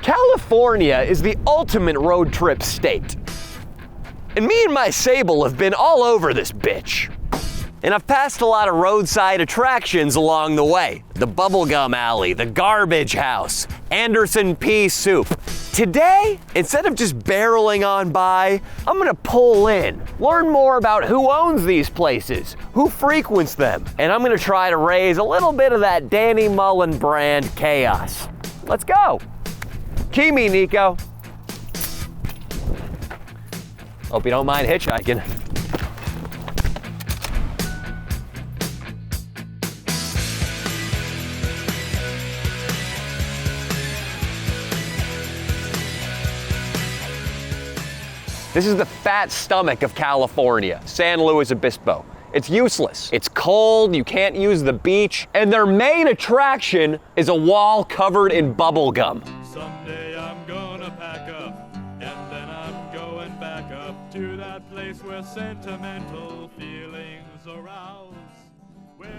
California is the ultimate road trip state. And me and my Sable have been all over this bitch. And I've passed a lot of roadside attractions along the way. The Bubblegum Alley, the Garbage House, Anderson Pea Soup. Today, instead of just barreling on by, I'm gonna pull in, learn more about who owns these places, who frequents them, and I'm gonna try to raise a little bit of that Danny Mullen brand chaos. Let's go. Key me, Nico. Hope you don't mind hitchhiking. This is the fat stomach of California, San Luis Obispo. It's useless. It's cold, you can't use the beach, and their main attraction is a wall covered in bubble gum. Someday I'm gonna pack up, and then I'm going back up to that place where sentimental feelings arouse.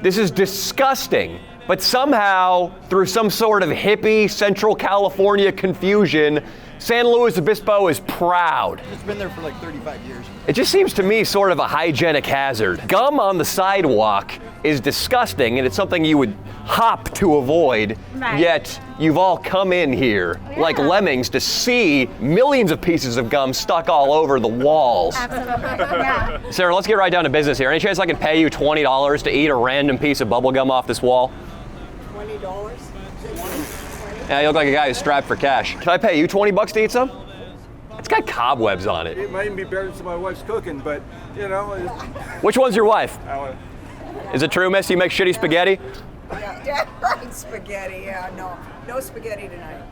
This is disgusting, but somehow, through some sort of hippie Central California confusion, San Luis Obispo is proud. It's been there for like 35 years. It just seems to me sort of a hygienic hazard. Gum on the sidewalk is disgusting, and it's something you would hop to avoid, Right. Yet you've all come in here like lemmings to see millions of pieces of gum stuck all over the walls. Absolutely, yeah. Sarah, let's get right down to business here. Any chance I can pay you $20 to eat a random piece of bubble gum off this wall? $20? Yeah, you look like a guy who's strapped for cash. Can I pay you 20 bucks to eat some? It's got cobwebs on it. It might even be better than my wife's cooking, but you know. Which one's your wife? Is it true, miss, you make shitty spaghetti? Yeah, right, spaghetti, yeah, no spaghetti tonight.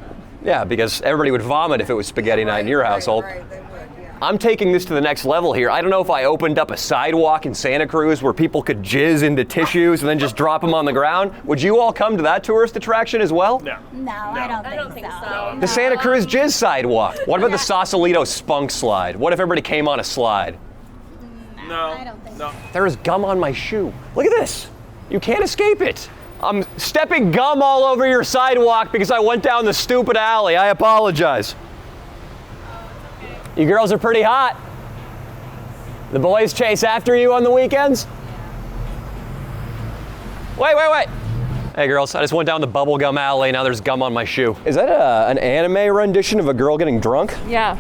Yeah, because everybody would vomit if it was spaghetti night in your household. Right, they would, yeah. I'm taking this to the next level here. I don't know if I opened up a sidewalk in Santa Cruz where people could jizz into tissues and then just drop them on the ground. Would you all come to that tourist attraction as well? No, I don't think so. The Santa Cruz jizz sidewalk. What about the Sausalito spunk slide? What if everybody came on a slide? No, I don't think so. There is gum on my shoe. Look at this. You can't escape it. I'm stepping gum all over your sidewalk because I went down the stupid alley. I apologize. You girls are pretty hot. The boys chase after you on the weekends? Wait. Hey girls, I just went down the bubblegum alley, now there's gum on my shoe. Is that an anime rendition of a girl getting drunk? Yeah,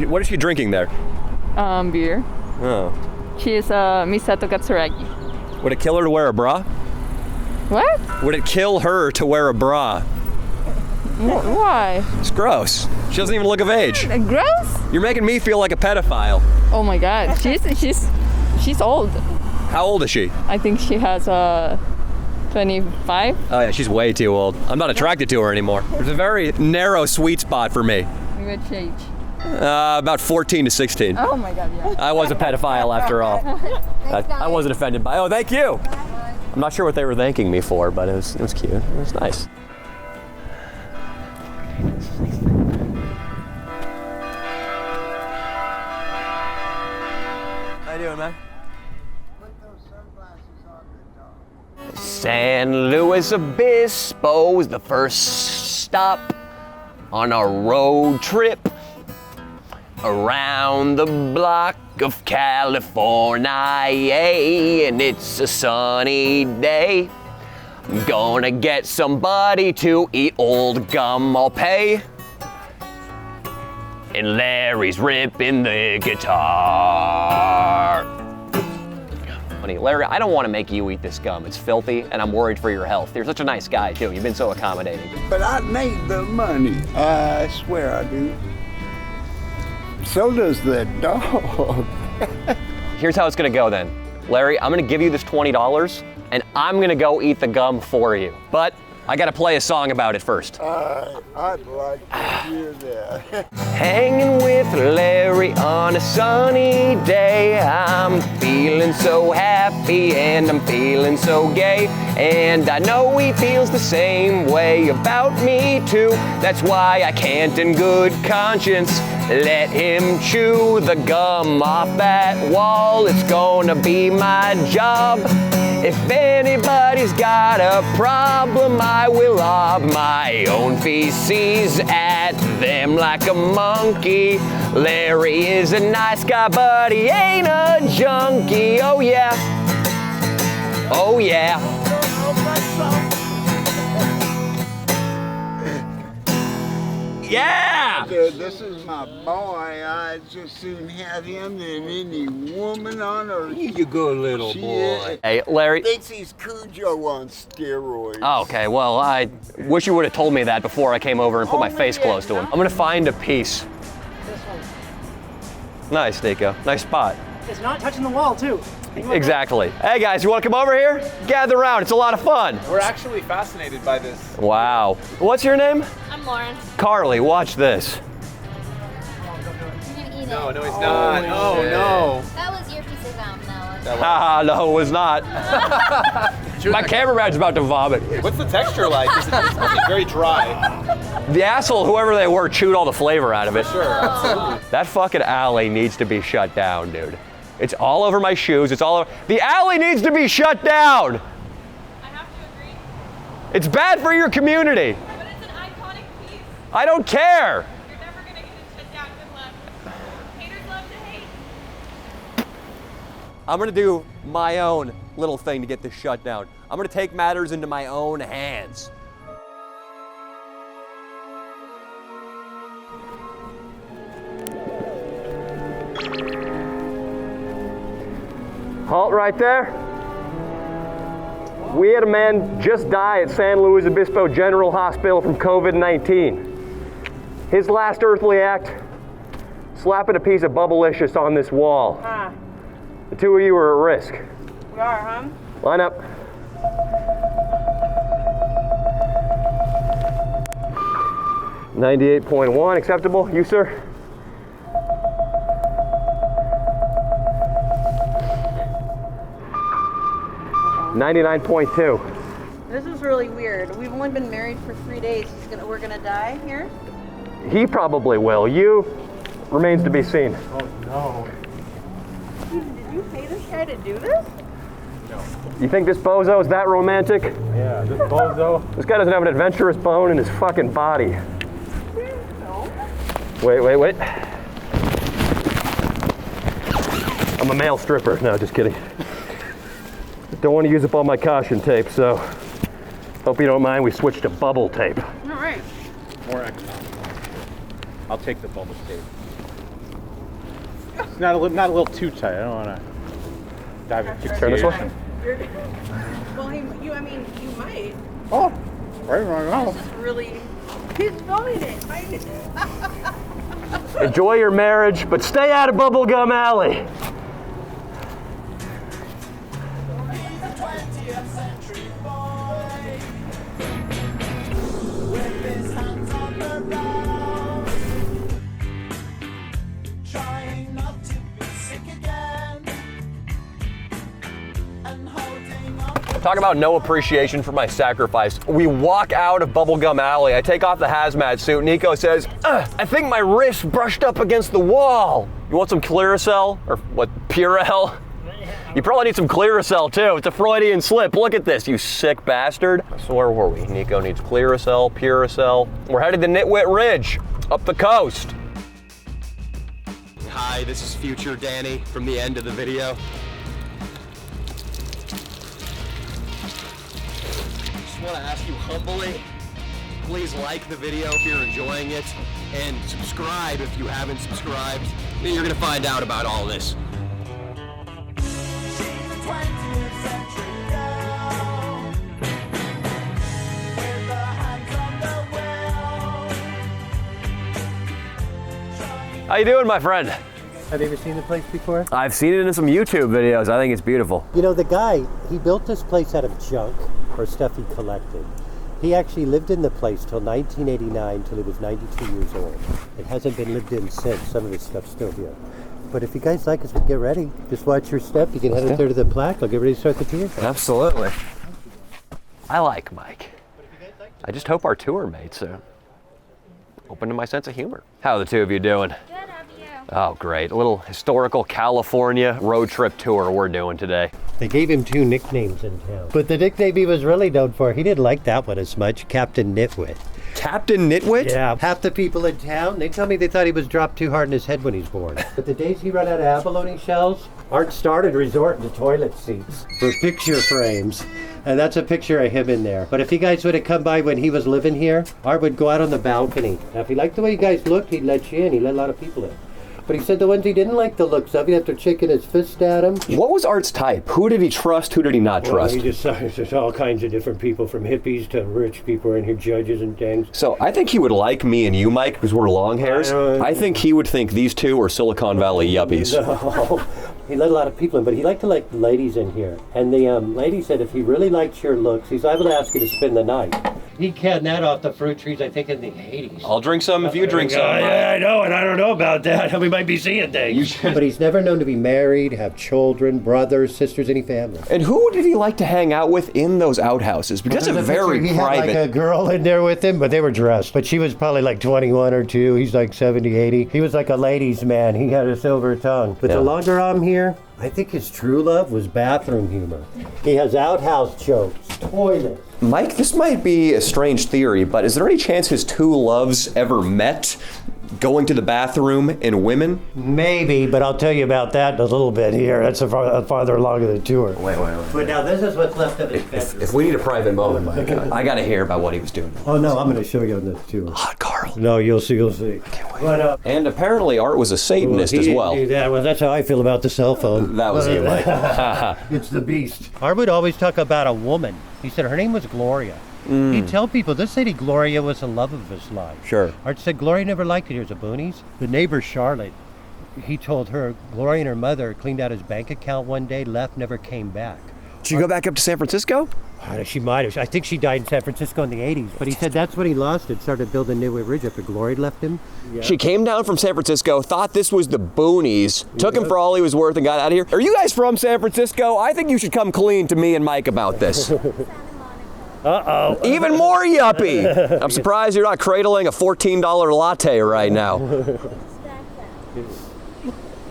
What is she drinking there? beer. Oh. She is Misato Katsuragi. Would it kill her to wear a bra? What? Would it kill her to wear a bra? Why? It's gross. She doesn't even look of age. Gross? You're making me feel like a pedophile. Oh my God, she's old. How old is she? I think she has 25. Oh yeah, she's way too old. I'm not attracted to her anymore. There's a very narrow sweet spot for me. Which age? About 14 to 16. Oh my God, yeah. I was a pedophile after all. I wasn't offended by. Oh, thank you. I'm not sure what they were thanking me for, but it was cute. It was nice. How you doing, man? Put those sunglasses on the dog. San Luis Obispo was the first stop on our road trip around the block of California, and it's a sunny day. I'm gonna get somebody to eat old gum, I'll pay. And Larry's ripping the guitar. Honey, Larry, I don't want to make you eat this gum. It's filthy, and I'm worried for your health. You're such a nice guy, too. You've been so accommodating. But I need the money. I swear I do. So does that dog. Here's how it's gonna go then. Larry, I'm gonna give you this $20, and I'm gonna go eat the gum for you. But I gotta play a song about it first. I'd like to hear that. Hanging with Larry on a sunny day. I'm feeling so happy and I'm feeling so gay. And I know he feels the same way about me too. That's why I can't in good conscience let him chew the gum off that wall. It's gonna be my job. If anybody's got a problem, I will lob my own feces at them like a monkey. Larry is a nice guy, but he ain't a junkie. Oh yeah. Oh yeah. Yeah! Dude, this is my boy. I'd just soon have him than any woman on earth. You go, little boy. Hey, Larry. Thinks he's Cujo on steroids. Oh, okay, well, I wish you would have told me that before I came over and put my face close to him. I'm gonna find a piece. This one. Nice, Nico. Nice spot. It's not touching the wall, too. Exactly. Hey guys, you wanna come over here? Gather around, it's a lot of fun. We're actually fascinated by this. Wow. What's your name? I'm Lauren. Carly, watch this. I'm gonna eat No, it. no, it's not. Oh, no. That was your piece of gum, Noah. Haha, no, it was not. My cameraman's about to vomit. What's the texture like? It's very dry. The asshole, whoever they were, chewed all the flavor out of it. Sure, absolutely. That fucking alley needs to be shut down, dude. It's all over my shoes, it's all over. The alley needs to be shut down! I have to agree, It's bad for your community. but it's an iconic piece. I don't care. You're never gonna get it shut down. Good luck. Haters love to hate. I'm gonna do my own little thing to get this shut down. I'm gonna take matters into my own hands. Halt right there. We had a man just die at San Luis Obispo General Hospital from COVID-19. His last earthly act, slapping a piece of Bubblicious on this wall. Ah, The two of you are at risk. we are, huh? Line up. $98.1 acceptable. You, sir? $99.2. This is really weird. We've only been married for 3 days. We're gonna die here? He probably will. You remains to be seen. Oh, no. Did you pay this guy to do this? You think this bozo is that romantic? Yeah, this bozo. This guy doesn't have an adventurous bone in his fucking body. No. Wait. I'm a male stripper. No, just kidding. Don't want to use up all my caution tape, so hope you don't mind we switched to bubble tape. All right. More economical. I'll take the bubble tape. It's not a little too tight. I don't want to dive into Turn this way. Well, I mean, you might. Oh, right now. This is really. He's filming it. Enjoy your marriage, but stay out of Bubblegum Alley. Talk about no appreciation for my sacrifice. We walk out of Bubblegum Alley. I take off the hazmat suit. Nico says, I think my wrist brushed up against the wall. You want some Clearasil? Or what, Purell? You probably need some Clearasil too. It's a Freudian slip. Look at this, you sick bastard. So where were we? Nico needs Clearasil, Purell. We're headed to Nitwit Ridge, up the coast. Hi, this is future Danny from the end of the video. Just want to ask you humbly, please like the video if you're enjoying it, and subscribe if you haven't subscribed. Then you're gonna find out about all this. How you doing, my friend? Have you ever seen the place before? I've seen it in some YouTube videos. I think it's beautiful. You know, the guy, he built this place out of junk, or stuff he collected. He actually lived in the place till 1989, till he was 92 years old. It hasn't been lived in since. Some of his stuff's still here. But if you guys like us, we get ready. Just watch your step. You can head up there to the plaque. I'll get ready to start the tour. Absolutely. I like Mike. I just hope our tour mates are open to my sense of humor. How are the two of you doing? Good, how are you? Oh, great. A little historical California road trip tour we're doing today. They gave him 2 nicknames in town. But the nickname he was really known for, he didn't like that one as much, Captain Nitwit. Captain Nitwit? Yeah, half the people in town, they tell me they thought he was dropped too hard in his head when he's born. But the days he ran out of abalone shells, Art started resorting to toilet seats for picture frames. And that's a picture of him in there. But if you guys would have come by when he was living here, Art would go out on the balcony. Now, if he liked the way you guys looked, he'd let you in. He let a lot of people in. But he said the ones he didn't like the looks of, he'd have to shaking his fist at him. What was Art's type? Who did he trust? Who did he not trust? He just there's all kinds of different people, from hippies to rich people in here, judges and things. So I think he would like me and you, Mike, because we're long hairs. I think he would think these two are Silicon Valley yuppies. No. He let a lot of people in, but he liked to like ladies in here. And the lady said if he really likes your looks, he's liable to ask you to spend the night. He canned that off the fruit trees, I think, in the 80s. I'll drink some if you drink some. Yeah, I know, and I don't know about that. We might be seeing things. But he's never known to be married, have children, brothers, sisters, any family. And who did he like to hang out with in those outhouses? Because it's very he private. Had like a girl in there with him, but they were dressed. But she was probably like 21 or 2. He's like 70, 80. He was like a ladies' man. He had a silver tongue. But the longer I'm here, I think his true love was bathroom humor. He has outhouse jokes, toilets. Mike, this might be a strange theory, but is there any chance his two loves ever met? Going to the bathroom and women? Maybe, but I'll tell you about that in a little bit here. That's farther along in the tour. Wait. But now this is what's left of his bedroom. If we need a private moment, Mike, I gotta hear about what he was doing. Oh no, I'm gonna show you on this tour. Hot Carl. No, you'll see. I can't wait. But, and apparently Art was a Satanist as well. He didn't do that. Well, that's how I feel about the cell phone. That was you, Mike. It's the beast. Art would always talk about a woman. He said her name was Gloria. He'd tell people, this lady Gloria was the love of his life. Sure. Art said Gloria never liked it here as a boonies. The neighbor Charlotte, he told her Gloria and her mother cleaned out his bank account one day, left, never came back. Did you go back up to San Francisco? She might have. I think she died in San Francisco in the 80s. But he said that's when he lost it, started building Nitwit Ridge after Gloria left him. Yeah. She came down from San Francisco, thought this was the boonies, took him for all he was worth and got out of here. Are you guys from San Francisco? I think you should come clean to me and Mike about this. Uh-oh. Even more yuppie. I'm surprised you're not cradling a $14 latte right now.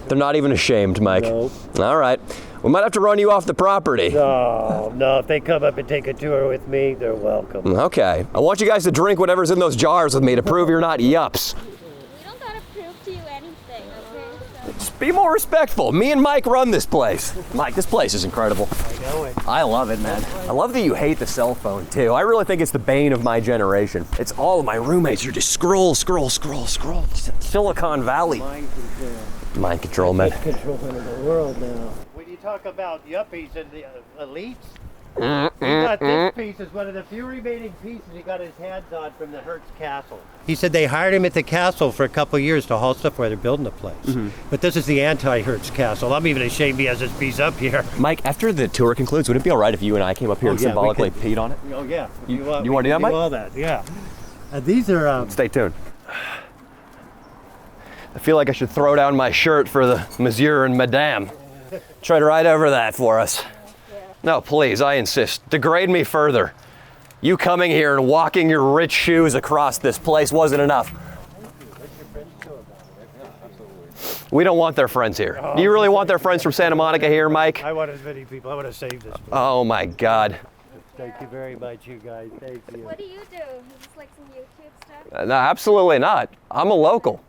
They're not even ashamed, Mike. No. All right. We might have to run you off the property. No. If they come up and take a tour with me, they're welcome. Okay. I want you guys to drink whatever's in those jars with me to prove you're not yups. We don't gotta prove to you anything, okay? Just be more respectful. Me and Mike run this place. Mike, this place is incredible. I know it. I love it, man. I love that you hate the cell phone, too. I really think it's the bane of my generation. It's all of my roommates are just scroll. Silicon Valley. Mind control, man. Controlling the world now. When you talk about yuppies and the elites, he got this piece as one of the few remaining pieces he got his hands on from the Hertz Castle. He said they hired him at the castle for a couple of years to haul stuff while they're building the place. But this is the anti-Hertz Castle. I'm even ashamed he has this piece up here. Mike, after the tour concludes, would it be all right if you and I came up here and symbolically peed on it? Oh, yeah. You want to do that, Mike? all that, yeah. These are... Stay tuned. I feel like I should throw down my shirt for the Monsieur and Madame. Try to ride over that for us. No, please, I insist. Degrade me further. You coming here and walking your rich shoes across this place wasn't enough. We don't want their friends here. Do you really want their friends from Santa Monica here, Mike? I want as many people. I want to save this place. Oh my God. Thank you very much, you guys. Thank you. What do you do? Is this like some YouTube stuff? No, absolutely not. I'm a local.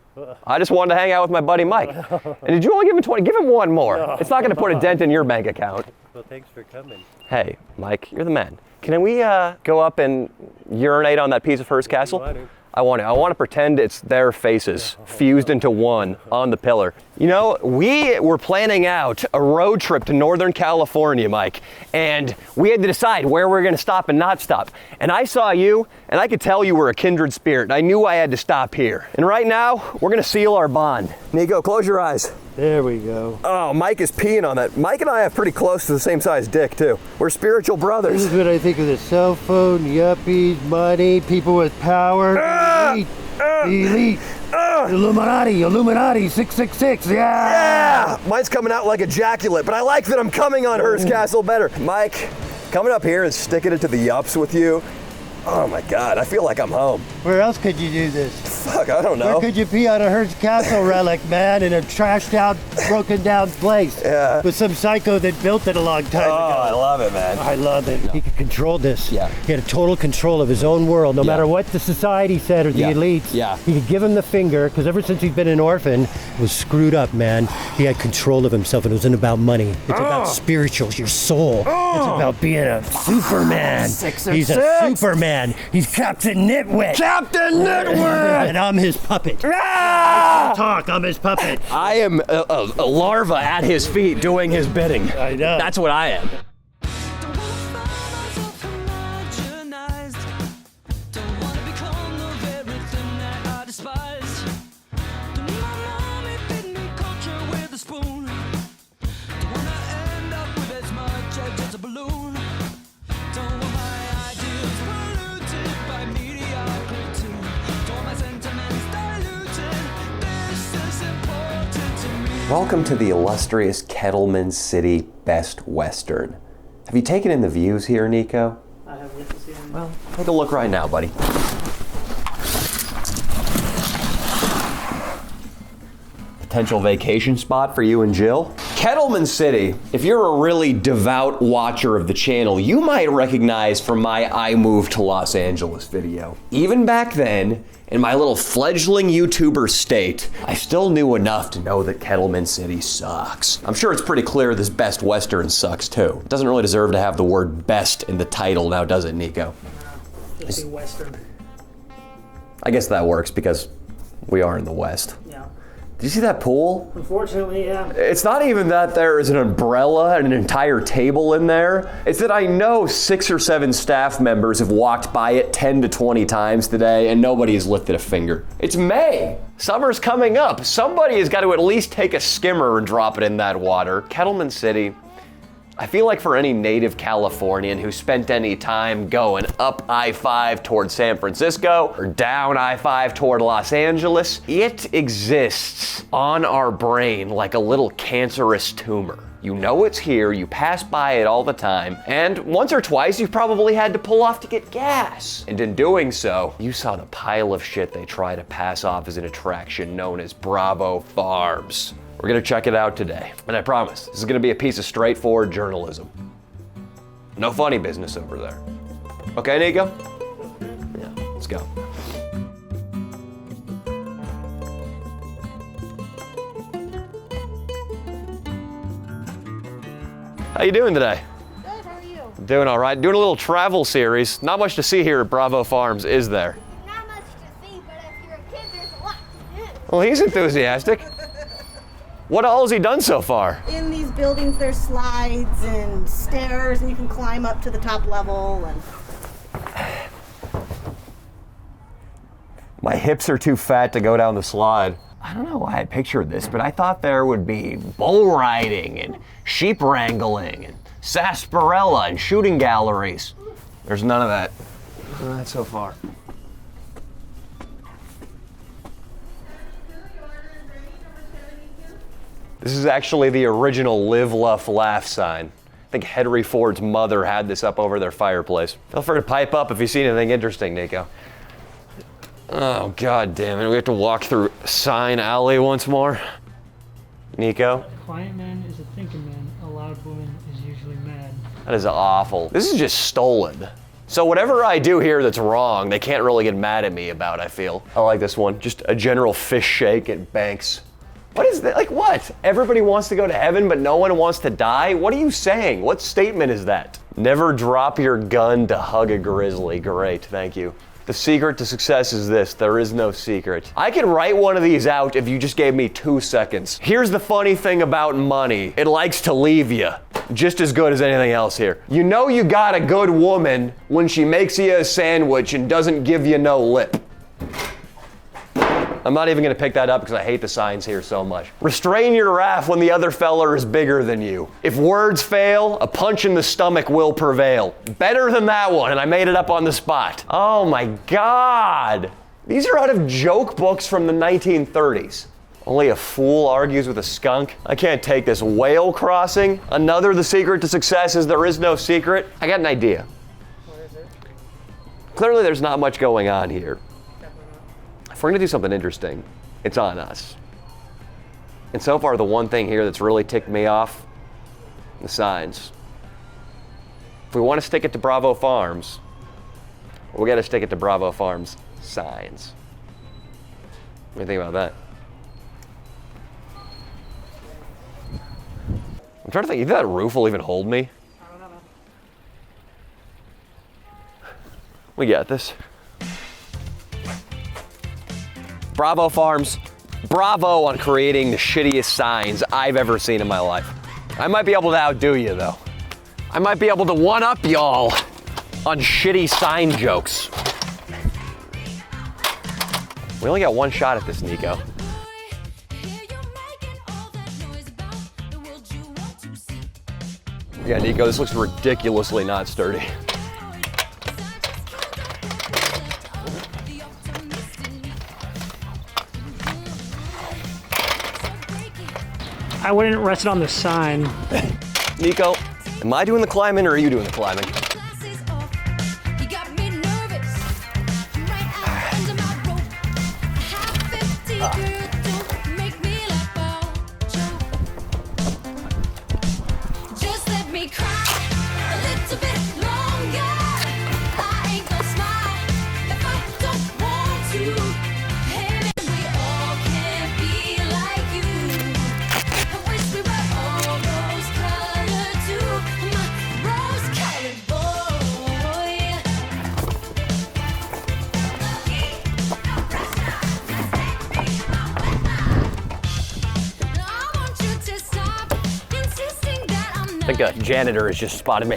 I just wanted to hang out with my buddy Mike. And did you only give him 20? Give him one more. No. It's not going to put a dent in your bank account. Well, thanks for coming. Hey, Mike, you're the man. Can we go up and urinate on that piece of Hearst Castle? I want to pretend it's their faces fused into one on the pillar. You know, we were planning out a road trip to Northern California, Mike, and we had to decide where we were going to stop and not stop. And I saw you, and I could tell you were a kindred spirit, and I knew I had to stop here. And right now, we're going to seal our bond. Nico, close your eyes. There we go. Oh, Mike is peeing on that. Mike and I have pretty close to the same size dick, too. We're spiritual brothers. This is what I think of the cell phone, yuppies, money, people with power. Elite. Illuminati, 666, Yeah! Mine's coming out like ejaculate, but I like that I'm coming on Hearst Castle better. Mike, Coming up here and sticking it to the yups with you, oh my God, I feel like I'm home. Where else could you do this? Fuck, I don't know. Where could you be on a Hearst Castle relic, man, in a trashed out, broken down place? Yeah. With some psycho that built it a long time ago. I love it, man. I love it. He could control this. Yeah. He had a total control of his own world, no matter what the society said or the elites. Yeah. He could give him the finger, because ever since he's been an orphan, it was screwed up, man. He had control of himself, and it wasn't about money. It's about spirituals, your soul. It's about being a Superman. He's a Superman. He's Captain Nitwit. Captain Nitwit! And I'm his puppet. Talk, I'm his puppet. I am a larva at his feet doing his bidding. I know. That's what I am. Welcome to the illustrious Kettleman City Best Western. Have you taken in the views here, Nico? I have yet to see him. Well, take a look right now, buddy. Potential vacation spot for you and Jill? Kettleman City, if you're a really devout watcher of the channel, you might recognize from my I Moved to Los Angeles video. Even back then, in my little fledgling YouTuber state, I still knew enough to know that Kettleman City sucks. I'm sure it's pretty clear this Best Western sucks too. It doesn't really deserve to have the word best in the title now, does it, Nico? Just a Western. I guess that works because we are in the West. Yeah. Did you see that pool? Unfortunately, yeah. It's not even that there is an umbrella and an entire table in there. It's that I know 6 or 7 staff members have walked by it 10 to 20 times today and nobody has lifted a finger. It's May. Summer's coming up. Somebody has got to at least take a skimmer and drop it in that water. Kettleman City, I feel like for any native Californian who spent any time going up I-5 toward San Francisco or down I-5 toward Los Angeles, it exists on our brain like a little cancerous tumor. You know it's here, you pass by it all the time, and once or twice you've probably had to pull off to get gas. And in doing so, you saw the pile of shit they try to pass off as an attraction known as Bravo Farms. We're gonna check it out today. And I promise, this is gonna be a piece of straightforward journalism. No funny business over there. Okay, Nico? Yeah, let's go. How you doing today? Good, how are you? Doing all right. Doing a little travel series. Not much to see here at Bravo Farms, is there? Not much to see, but if you're a kid, there's a lot to do. Well, he's enthusiastic. What all has he done so far? In these buildings, there's slides and stairs, and you can climb up to the top level. And My hips are too fat to go down the slide. I don't know why I pictured this, but I thought there would be bull riding and sheep wrangling and sarsaparilla and shooting galleries. There's none of that. Not so far. This is actually the original Live, Luff, Laugh sign. I think Henry Ford's mother had this up over their fireplace. Feel free to pipe up if you see anything interesting, Nico. Oh, God damn it. We have to walk through Sign Alley once more. Nico? A quiet man is a thinking man. A loud woman is usually mad. That is awful. This is just stolen. So whatever I do here that's wrong, they can't really get mad at me about, I feel. I like this one. Just a general fish shake at Banks. What is that? Like what? Everybody wants to go to heaven, but no one wants to die? What are you saying? What statement is that? Never drop your gun to hug a grizzly. Great, thank you. The secret to success is this: there is no secret. I can write one of these out if you just gave me 2 seconds. Here's the funny thing about money. It likes to leave you. Just as good as anything else here. You know you got a good woman when she makes you a sandwich and doesn't give you no lip. I'm not even gonna pick that up because I hate the signs here so much. Restrain your wrath when the other fella is bigger than you. If words fail, a punch in the stomach will prevail. Better than that one, and I made it up on the spot. Oh my God. These are out of joke books from the 1930s. Only a fool argues with a skunk. I can't take this. Whale crossing? Another the secret to success is there is no secret? I got an idea. What is it? Clearly there's not much going on here. If we're gonna do something interesting, it's on us. And so far the one thing here that's really ticked me off, the signs. If we want to stick it to Bravo Farms, we gotta stick it to Bravo Farms signs. What do you think about that? I'm trying to think, if that roof will even hold me. I don't know. We got this. Bravo Farms, bravo on creating the shittiest signs I've ever seen in my life. I might be able to outdo you though. I might be able to one-up y'all on shitty sign jokes. We only got one shot at this, Nico. Yeah, Nico, this looks ridiculously not sturdy. I wouldn't rest it on the sign. Nico, am I doing the climbing or are you doing the climbing? I think a janitor has just spotted me.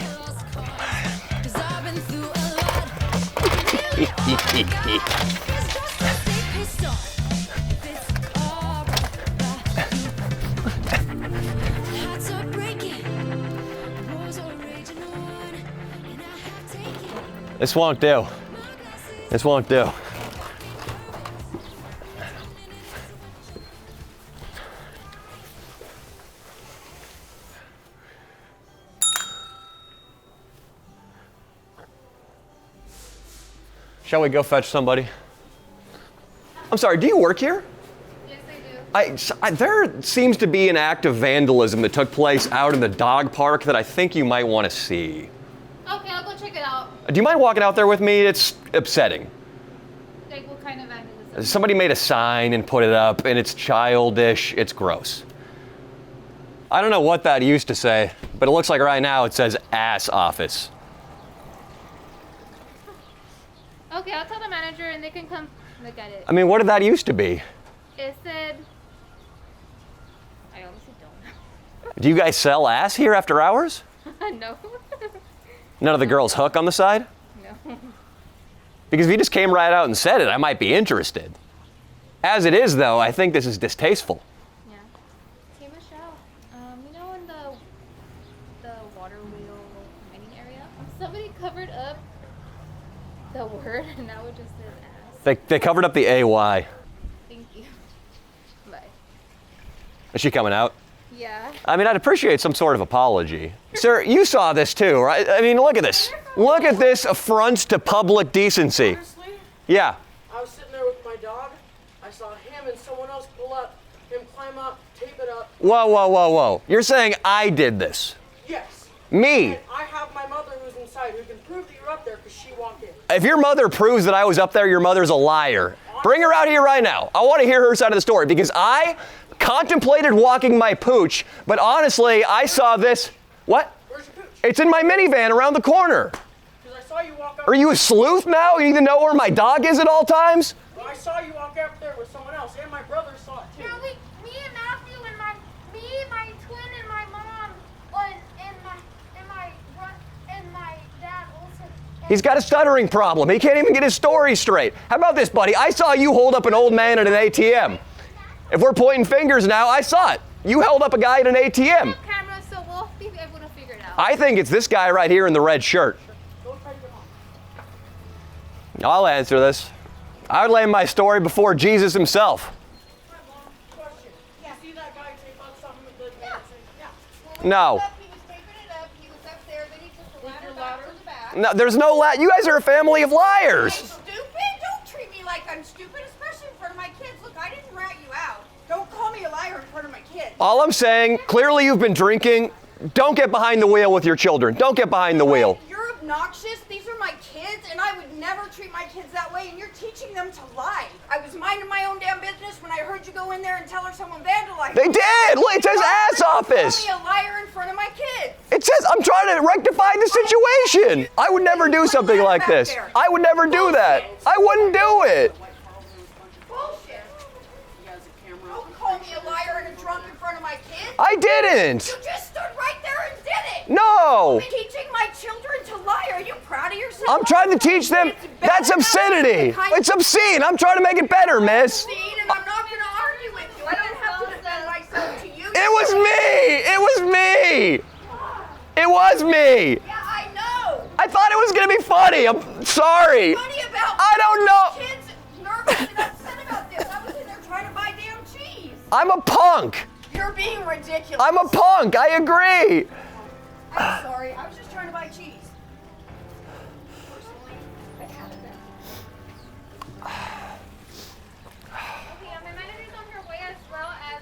This won't do. This won't do. Shall we go fetch somebody? I'm sorry, do you work here? Yes, I do. There seems to be an act of vandalism that took place out in the dog park that I think you might want to see. Okay, I'll go check it out. Do you mind walking out there with me? It's upsetting. Like, what kind of vandalism? Somebody made a sign and put it up, and it's childish. It's gross. I don't know what that used to say, but it looks like right now it says ass office. Okay, I'll tell the manager and they can come look at it. I mean, what did that used to be? It said, I honestly don't know. Do you guys sell ass here after hours? No. None of the girls hook on the side? No. Because if you just came right out and said it, I might be interested. As it is, though, I think this is distasteful. Yeah. Hey, Michelle, you know in the water wheel mining area, somebody covered up the word and now it just says ass. They covered up the AY. Thank you. Bye. Is she coming out? Yeah. I mean, I'd appreciate some sort of apology. Sir, you saw this too, right? I mean, look at this. Look at this affront to public decency. Honestly, Yeah. I was sitting there with my dog. I saw him and someone else pull up, him climb up, tape it up. Whoa, whoa, whoa, whoa. You're saying I did this? Yes. Me? And I have my mother who's inside who can prove that you're up there because she walked in. If your mother proves that I was up there, your mother's a liar. Bring her out here right now. I want to hear her side of the story because I contemplated walking my pooch, but honestly, I saw this. What? Where's your pooch? It's in my minivan around the corner. Because I saw you walk up. Are you a sleuth now? You need to know where my dog is at all times? Well, I saw you walk up there with someone else, and my brother saw it too. Yeah, me and Matthew and my twin and my mom and my dad also. He's got a stuttering problem. He can't even get his story straight. How about this, buddy? I saw you hold up an old man at an ATM. If we're pointing fingers now, I saw it. You held up a guy at an ATM. We have cameras, so we'll be able to figure it out. I think it's this guy right here in the red shirt. Go try to get home. I'll answer this. I would lay my story before Jesus himself. Question. No. He was taping it up. He was up there. Then he took the ladder back to the back. No, there's no You guys are a family of liars. Stupid? Don't treat me like I'm stupid, especially in front of my kids. Look, I didn't rat you out. Don't call me a liar in front of my kids. All I'm saying, clearly you've been drinking. Don't get behind the wheel with your children. Don't get behind the wheel. You're obnoxious. These are my kids, and I would never treat my kids that way, and you're teaching them to lie. I was minding my own damn business when I heard you go in there and tell her someone vandalized. They did! Look, it says ass office! Call me a liar in front of my kids. It says I'm trying to rectify the situation. I would never do something like this. I would never do that. I wouldn't do it. Bullshit. Don't call me a liar and a drunk in front of my kids. I didn't. You just stood right there and did it. No. You're teaching my children to lie. Are you proud of yourself? I'm trying to teach them. That's obscenity. It's obscene. I'm trying to make it better, miss. And I'm not going to argue with you. I don't have to defend myself to you. It was me. It was me. It was me. Yeah, I know. I thought it was going to be funny. I'm sorry. Funny about I don't know. kids nervous and upset about this. I was in there trying to buy damn cheese. I'm a punk. You're being ridiculous. I'm a punk. I agree. I'm sorry. I was just trying to buy cheese. Personally, I had it. Okay, my manager's on her way as well as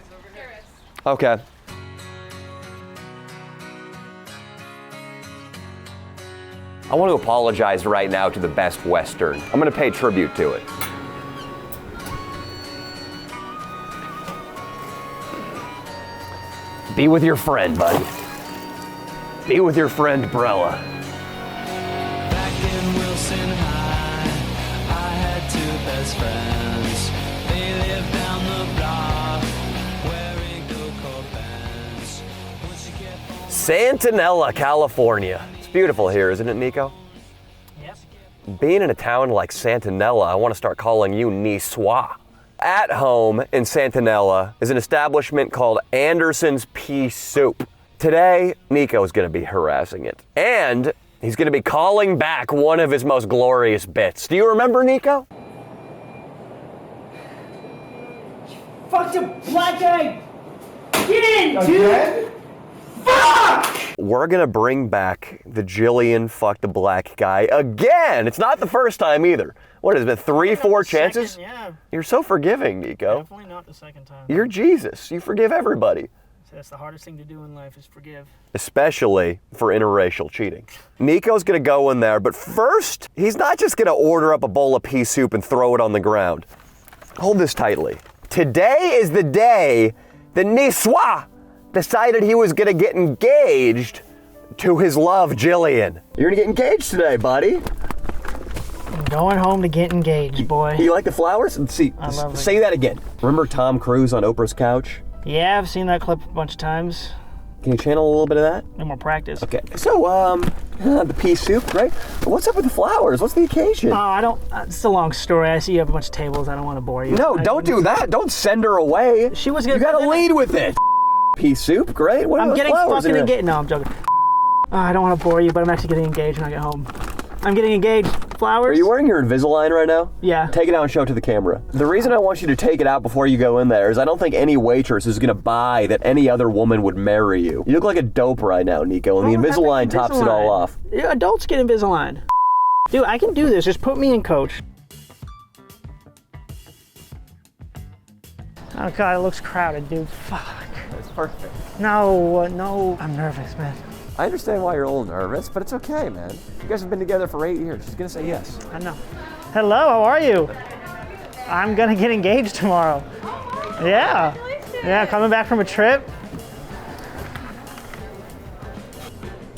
the sheriff. Okay. I want to apologize right now to the Best Western. I'm going to pay tribute to it. Be with your friend, buddy. Be with your friend, Brella. Back in Wilson High, I had two best friends. They lived down the block, wearing Coco bands. Santanella, California. It's beautiful here, isn't it, Nico? Yes. Being in a town like Santanella, I want to start calling you Niçois. At home in Santanella is an establishment called Anderson's Pea Soup. Today, Nico's going to be harassing it. And he's going to be calling back one of his most glorious bits. Do you remember, Nico? Fuck the black guy! Get in, dude! Fuck! We're going to bring back the Jillian fuck the black guy again. It's not the first time either. What has it been, 3, 4 chances? Yeah. You're so forgiving, Nico. Definitely not the second time. You're Jesus. You forgive everybody. That's the hardest thing to do in life is forgive. Especially for interracial cheating. Nico's gonna go in there, but first, he's not just gonna order up a bowl of pea soup and throw it on the ground. Hold this tightly. Today is the day that Niçois decided he was gonna get engaged to his love, Jillian. You're gonna get engaged today, buddy. I'm going home to get engaged, boy. You like the flowers? See, I love it. say that again. Remember Tom Cruise on Oprah's couch? Yeah, I've seen that clip a bunch of times. Can you channel a little bit of that? No more practice. Okay, so, the pea soup, right? What's up with the flowers? What's the occasion? Oh, I don't, it's a long story. I see you have a bunch of tables. I don't want to bore you. No, don't do that. Don't send her away. She was gonna. You gotta lead with it. Pea soup, great. What are I'm those getting flowers fucking in it? engaged. No, I'm joking. I don't want to bore you, but I'm actually getting engaged when I get home. I'm getting engaged. Flowers? Are you wearing your Invisalign right now? Yeah. Take it out and show it to the camera. The reason I want you to take it out before you go in there is I don't think any waitress is gonna buy that any other woman would marry you. You look like a dope right now, Nico, and the Invisalign tops it all off. Yeah, adults get Invisalign. Dude, I can do this. Just put me in, coach. Oh god, it looks crowded, dude. Fuck. It's perfect. No, no. I'm nervous, man. I understand why you're a little nervous, but it's okay, man. You guys have been together for 8 years. She's gonna say yes. I know. Hello, how are you? I'm gonna get engaged tomorrow. Yeah. Yeah, coming back from a trip.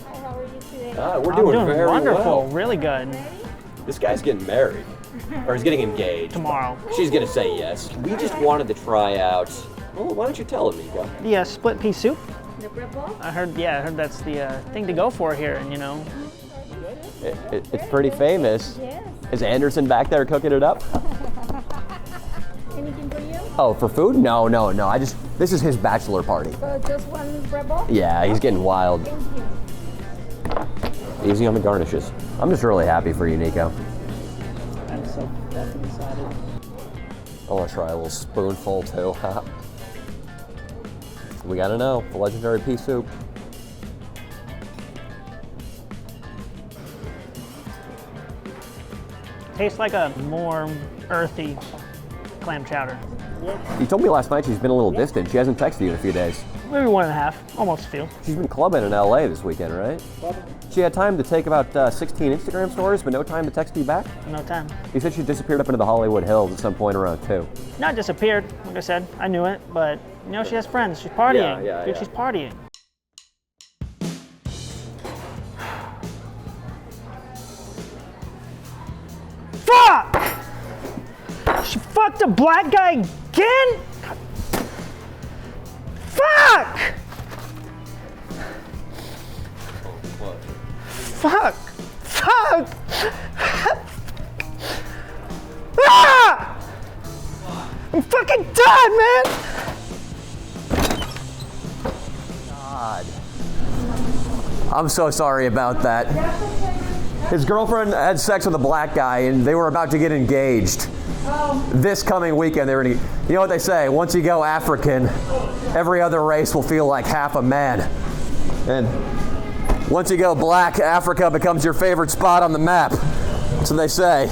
How are you today? We're I'm doing very wonderful. well. Really good. This guy's getting married. Or he's getting engaged. Tomorrow. She's gonna say yes. We just wanted to try out. Well, why don't you tell him, Nico? Yeah, split pea soup. The bread ball? I heard that's the thing to go for here, and you know. It's pretty famous. Yes. Is Anderson back there cooking it up? Anything for you? Oh, for food? No. This is his bachelor party. Just one bread ball? Yeah, he's getting wild. Thank you. Easy on the garnishes. I'm just really happy for you, Nico. I'm so fucking excited. I want to try a little spoonful too. We gotta know, the legendary pea soup. Tastes like a more earthy clam chowder. You told me last night she's been a little distant. She hasn't texted you in a few days. Maybe 1.5, almost a few. She's been clubbing in LA this weekend, right? She had time to take about 16 Instagram stories, but no time to text you back? No time. You said she disappeared up into the Hollywood Hills at some point around 2. Not disappeared, like I said, I knew it, but you know, she has friends, she's partying. Dude, she's partying. Fuck! She fucked a black guy again? Fuck! Fuck! Fuck! Ah! I'm fucking done, man! God. I'm so sorry about that. His girlfriend had sex with a black guy and they were about to get engaged. This coming weekend, they were gonna, you know what they say, once you go African, every other race will feel like half a man. And once you go black, Africa becomes your favorite spot on the map. That's what they say.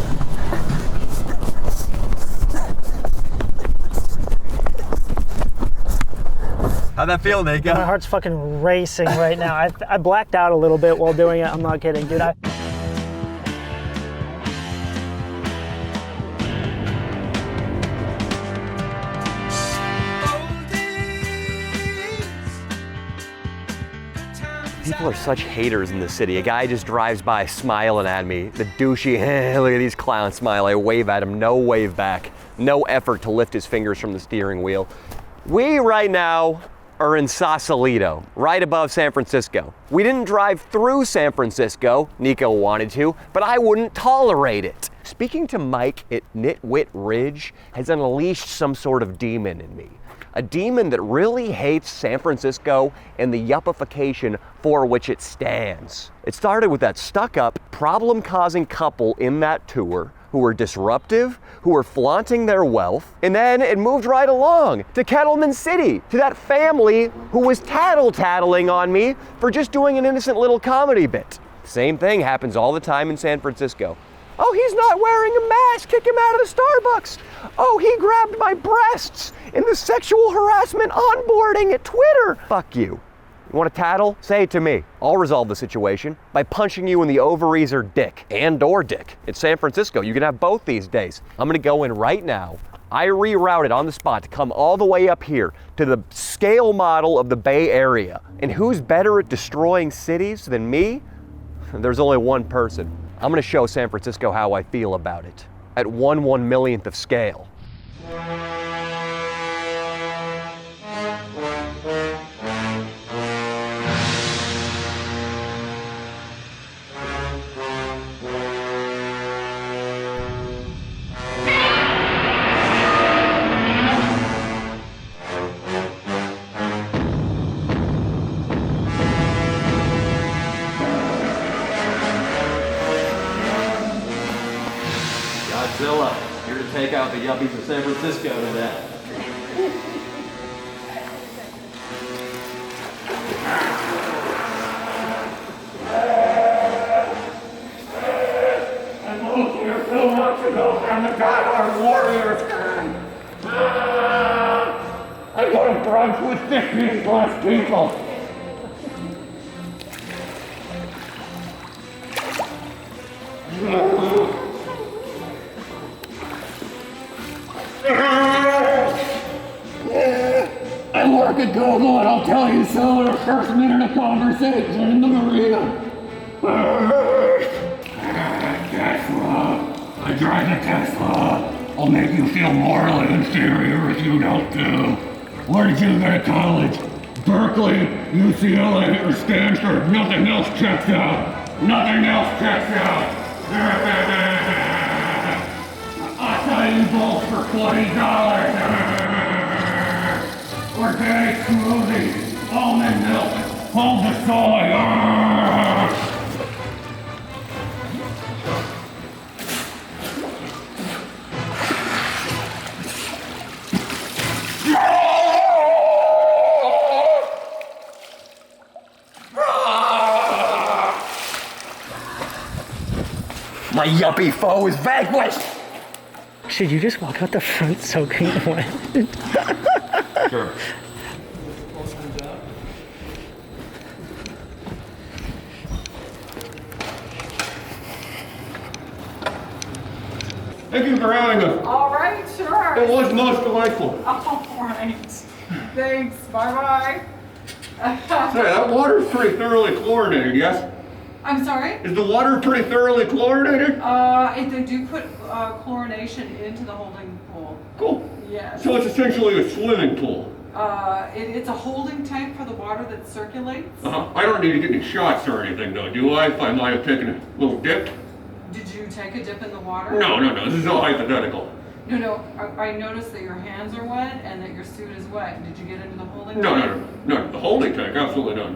How'd that feel, Nico? My heart's fucking racing right now. I blacked out a little bit while doing it. I'm not kidding, dude. People are such haters in the city. A guy just drives by smiling at me. The douchey, look at these clowns smile. I wave at him, no wave back. No effort to lift his fingers from the steering wheel. We right now are in Sausalito, right above San Francisco. We didn't drive through San Francisco, Nico wanted to, but I wouldn't tolerate it. Speaking to Mike at Nitwit Ridge has unleashed some sort of demon in me. A demon that really hates San Francisco and the yuppification for which it stands. It started with that stuck-up, problem-causing couple in that tour who were disruptive, who were flaunting their wealth, and then it moved right along to Kettleman City, to that family who was tattle-tattling on me for just doing an innocent little comedy bit. Same thing happens all the time in San Francisco. Oh, he's not wearing a mask, kick him out of the Starbucks. Oh, he grabbed my breasts in the sexual harassment onboarding at Twitter. Fuck you. You want to tattle? Say it to me. I'll resolve the situation by punching you in the ovaries or dick, and/or dick. It's San Francisco, you can have both these days. I'm gonna go in right now. I rerouted on the spot to come all the way up here to the scale model of the Bay Area. And who's better at destroying cities than me? There's only one person. I'm gonna show San Francisco how I feel about it at 1/1,000,000th of scale. Godzilla, here to take out the yuppies of San Francisco today. I moved here 2 months ago from the Die-Hard Warriors gang. I go to brunch with 15 plus people. I work at Google and I'll tell you so in our first minute of conversation in the marina. Tesla. I drive a Tesla. I'll make you feel morally inferior if you don't do. Where did you go to college? Berkeley, UCLA, or Stanford? Nothing else checks out. Nothing else checks out. I'll tell you both for $20. Organic smoothie, almond milk, hold the soy. My yuppie foe is vanquished! Should you just walk out the front soaking wet? Sure. Thank you for having us. All right, sure. It was most delightful. All right. Thanks. Bye-bye. Say, that water's pretty thoroughly chlorinated, yes? I'm sorry? Is the water pretty thoroughly chlorinated? They do put chlorination into the holding pool. Cool. Yes. So it's essentially a swimming pool. It's a holding tank for the water that circulates. I don't need to get any shots or anything, though, do I? If I might have taken a little dip? Did you take a dip in the water? No. This is all hypothetical. No. I noticed that your hands are wet and that your suit is wet. Did you get into the holding No. tank? The holding tank, absolutely not.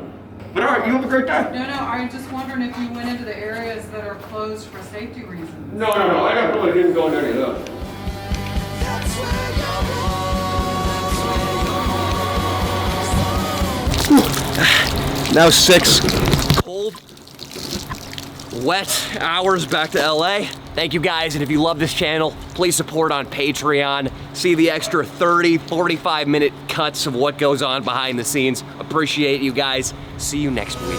But all right, you have a great day. No. I'm just wondering if you went into the areas that are closed for safety reasons. No. I definitely didn't go into any of those. Now 6 cold, wet hours back to LA. Thank you guys, and if you love this channel, please support on Patreon. See the extra 30, 45-minute cuts of what goes on behind the scenes. Appreciate you guys. See you next week.